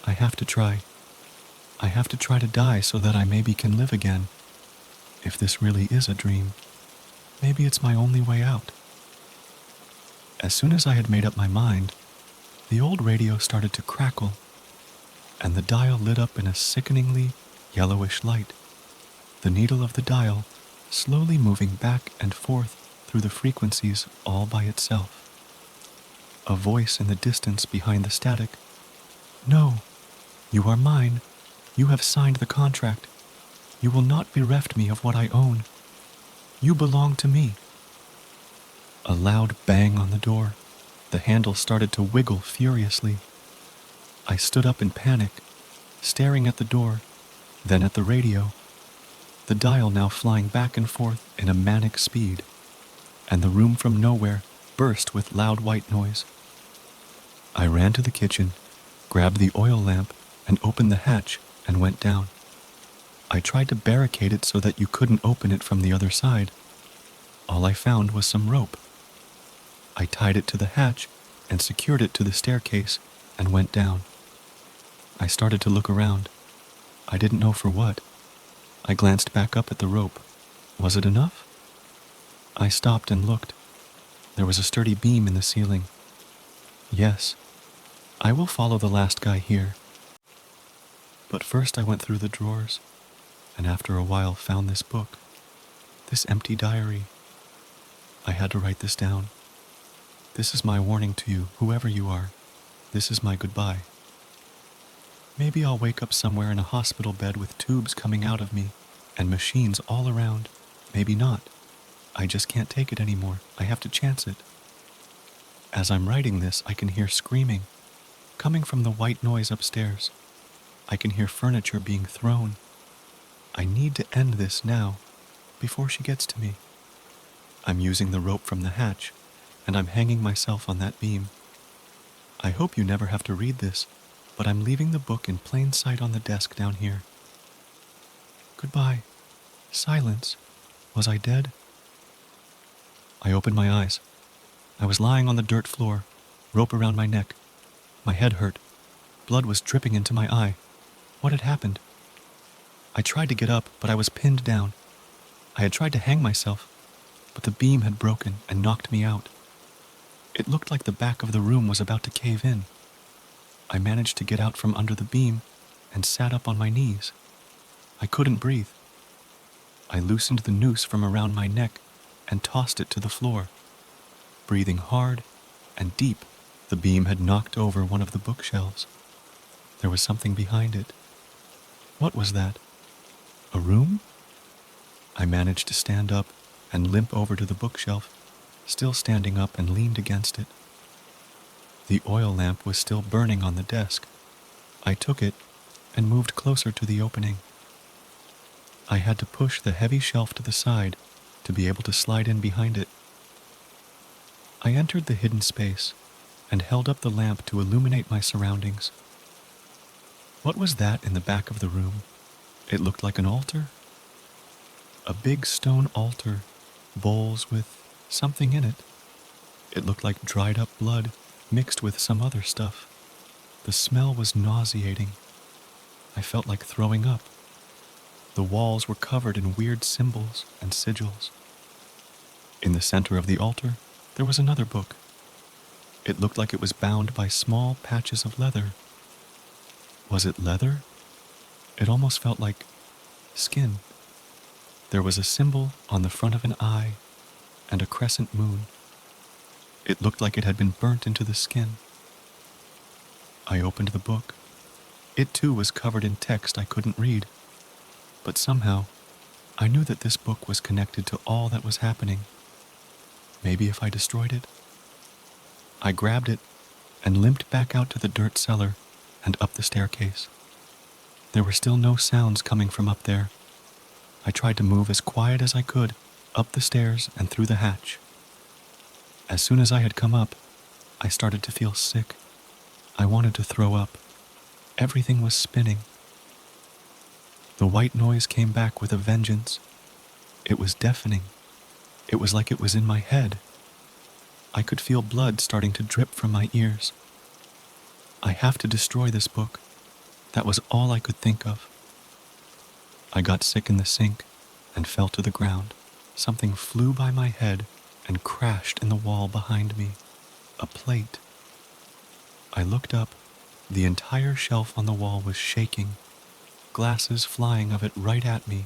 A: I have to try. I have to try to die so that I maybe can live again. If this really is a dream, maybe it's my only way out. As soon as I had made up my mind, the old radio started to crackle, and the dial lit up in a sickeningly yellowish light. The needle of the dial slowly moving back and forth through the frequencies all by itself. A voice in the distance behind the static. No, you are mine. You have signed the contract. You will not bereft me of what I own. You belong to me. A loud bang on the door. The handle started to wiggle furiously. I stood up in panic, staring at the door, then at the radio. The dial now flying back and forth in a manic speed, and the room from nowhere burst with loud white noise. I ran to the kitchen, grabbed the oil lamp, and opened the hatch and went down. I tried to barricade it so that you couldn't open it from the other side. All I found was some rope. I tied it to the hatch and secured it to the staircase and went down. I started to look around. I didn't know for what. I glanced back up at the rope. Was it enough? I stopped and looked. There was a sturdy beam in the ceiling. Yes, I will follow the last guy here. But first I went through the drawers, and after a while found this book, this empty diary. I had to write this down. This is my warning to you, whoever you are. This is my goodbye. Maybe I'll wake up somewhere in a hospital bed with tubes coming out of me and machines all around. Maybe not. I just can't take it anymore. I have to chance it. As I'm writing this, I can hear screaming, coming from the white noise upstairs. I can hear furniture being thrown. I need to end this now, before she gets to me. I'm using the rope from the hatch, and I'm hanging myself on that beam. I hope you never have to read this, but I'm leaving the book in plain sight on the desk down here. Goodbye. Silence. Was I dead? I opened my eyes. I was lying on the dirt floor, rope around my neck. My head hurt. Blood was dripping into my eye. What had happened? I tried to get up, but I was pinned down. I had tried to hang myself, but the beam had broken and knocked me out. It looked like the back of the room was about to cave in. I managed to get out from under the beam and sat up on my knees. I couldn't breathe. I loosened the noose from around my neck and tossed it to the floor. Breathing hard and deep, the beam had knocked over one of the bookshelves. There was something behind it. What was that? A room? I managed to stand up and limp over to the bookshelf, still standing up, and leaned against it. The oil lamp was still burning on the desk. I took it and moved closer to the opening. I had to push the heavy shelf to the side to be able to slide in behind it. I entered the hidden space and held up the lamp to illuminate my surroundings. What was that in the back of the room? It looked like an altar. A big stone altar, bowls with something in it. It looked like dried up blood mixed with some other stuff. The smell was nauseating. I felt like throwing up. The walls were covered in weird symbols and sigils. In the center of the altar, there was another book. It looked like it was bound by small patches of leather. Was it leather? It almost felt like skin. There was a symbol on the front of an eye and a crescent moon. It looked like it had been burnt into the skin. I opened the book. It too was covered in text I couldn't read. But somehow, I knew that this book was connected to all that was happening. Maybe if I destroyed it? I grabbed it and limped back out to the dirt cellar and up the staircase. There were still no sounds coming from up there. I tried to move as quiet as I could up the stairs and through the hatch. As soon as I had come up, I started to feel sick. I wanted to throw up. Everything was spinning. The white noise came back with a vengeance. It was deafening. It was like it was in my head. I could feel blood starting to drip from my ears. I have to destroy this book. That was all I could think of. I got sick in the sink and fell to the ground. Something flew by my head and crashed in the wall behind me. A plate. I looked up. The entire shelf on the wall was shaking. Glasses flying of it right at me.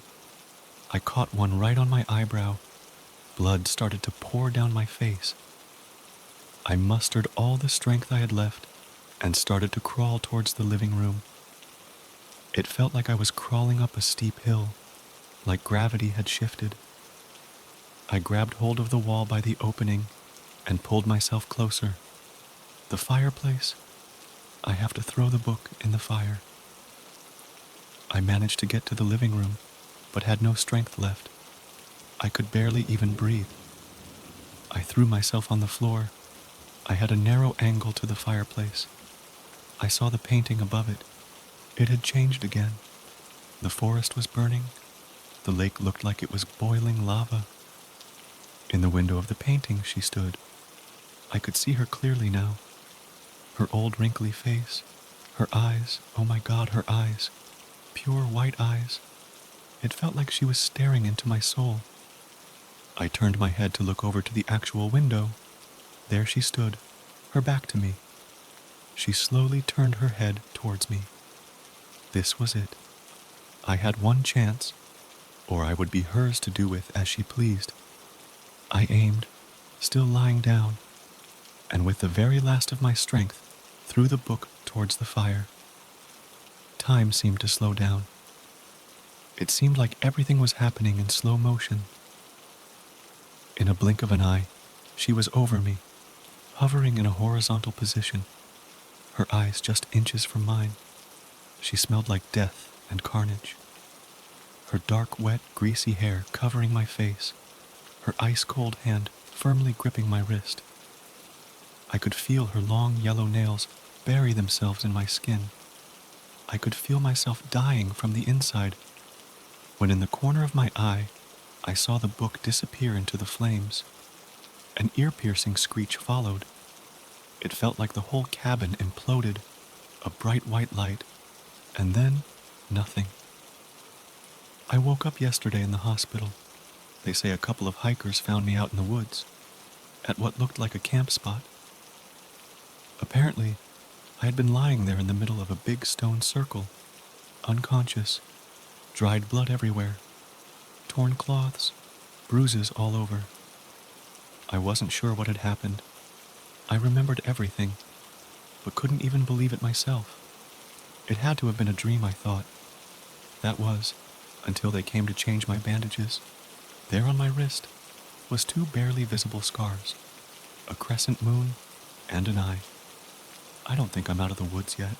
A: I caught one right on my eyebrow. Blood started to pour down my face. I mustered all the strength I had left and started to crawl towards the living room. It felt like I was crawling up a steep hill, like gravity had shifted. I grabbed hold of the wall by the opening and pulled myself closer. The fireplace? I have to throw the book in the fire. I managed to get to the living room, but had no strength left. I could barely even breathe. I threw myself on the floor. I had a narrow angle to the fireplace. I saw the painting above it. It had changed again. The forest was burning. The lake looked like it was boiling lava. In the window of the painting she stood. I could see her clearly now. Her old wrinkly face, her eyes, oh my God, her eyes, pure white eyes. It felt like she was staring into my soul. I turned my head to look over to the actual window. There she stood, her back to me. She slowly turned her head towards me. This was it. I had one chance, or I would be hers to do with as she pleased. I aimed, still lying down, and with the very last of my strength, threw the book towards the fire. Time seemed to slow down. It seemed like everything was happening in slow motion. In a blink of an eye, she was over me, hovering in a horizontal position, her eyes just inches from mine. She smelled like death and carnage. Her dark, wet, greasy hair covering my face, her ice-cold hand firmly gripping my wrist. I could feel her long yellow nails bury themselves in my skin. I could feel myself dying from the inside, when in the corner of my eye, I saw the book disappear into the flames. An ear-piercing screech followed. It felt like the whole cabin imploded, a bright white light, and then nothing. I woke up yesterday in the hospital. They say a couple of hikers found me out in the woods, at what looked like a camp spot. Apparently, I had been lying there in the middle of a big stone circle, unconscious, dried blood everywhere, torn cloths, bruises all over. I wasn't sure what had happened. I remembered everything, but couldn't even believe it myself. It had to have been a dream, I thought. That was, until they came to change my bandages. There on my wrist was 2 barely visible scars, a crescent moon and an eye. I don't think I'm out of the woods yet.